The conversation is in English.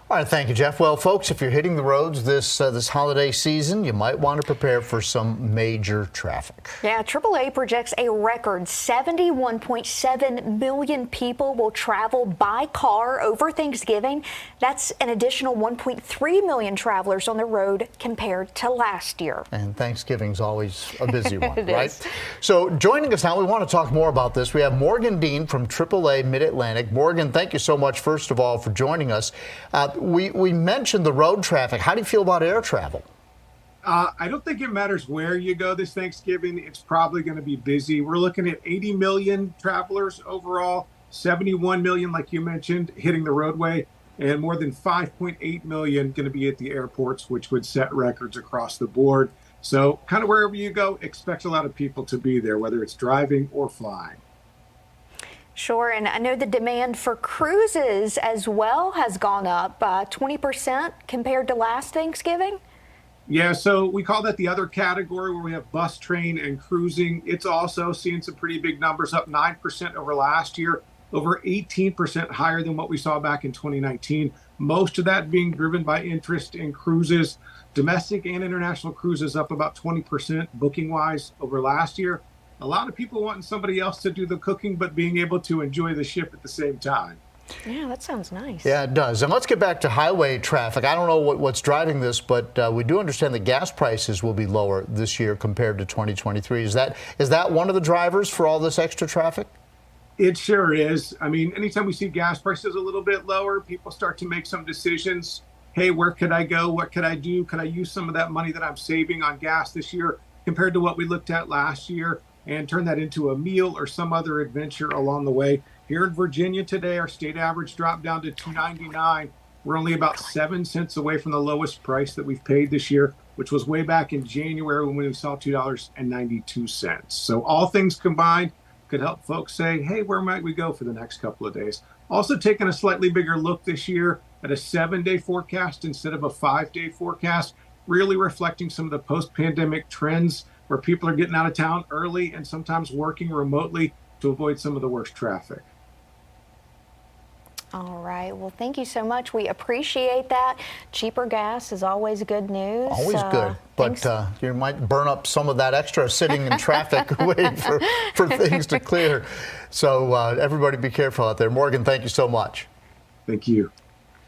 All right, thank you, Jeff. Well, folks, if you're hitting the roads this holiday season, you might want to prepare for some major traffic. Yeah, AAA projects a record 71.7 million people will travel by car over Thanksgiving. That's an additional 1.3 million travelers on the road compared to last year. And Thanksgiving's always a busy one, It right? is. So joining us now, we want to talk more about this. We have Morgan Dean from AAA Mid-Atlantic. Morgan, thank you so much, first of all, for joining us. We mentioned the road traffic. How do you feel about air travel? I don't think it matters where you go this Thanksgiving. It's probably going to be busy. We're looking at 80 million travelers overall, 71 million, like you mentioned, hitting the roadway, and more than 5.8 million going to be at the airports, which would set records across the board. So kind of wherever you go, expect a lot of people to be there, whether it's driving or flying. Sure, and I know the demand for cruises as well has gone up 20% compared to last Thanksgiving. Yeah, so we call that the other category where we have bus, train, and cruising. It's also seeing some pretty big numbers, up 9% over last year, over 18% higher than what we saw back in 2019. Most of that being driven by interest in cruises. Domestic and international cruises up about 20% booking-wise over last year. A lot of people wanting somebody else to do the cooking, but being able to enjoy the ship at the same time. Yeah, that sounds nice. Yeah, it does. And let's get back to highway traffic. I don't know what's driving this, but we do understand that gas prices will be lower this year compared to 2023. Is that one of the drivers for all this extra traffic? It sure is. I mean, anytime we see gas prices a little bit lower, people start to make some decisions. Hey, where could I go? What could I do? Could I use some of that money that I'm saving on gas this year compared to what we looked at last year, and turn that into a meal or some other adventure along the way? Here in Virginia today, our state average dropped down to $2.99. We're only about 7 cents away from the lowest price that we've paid this year, which was way back in January when we saw $2.92. So all things combined could help folks say, hey, where might we go for the next couple of days? Also taking a slightly bigger look this year at a 7-day forecast instead of a 5-day forecast, really reflecting some of the post-pandemic trends where people are getting out of town early and sometimes working remotely to avoid some of the worst traffic. All right. Well, thank you so much. We appreciate that. Cheaper gas is always good news. Always good. But you might burn up some of that extra sitting in traffic waiting for things to clear. So everybody be careful out there. Morgan, thank you so much. Thank you.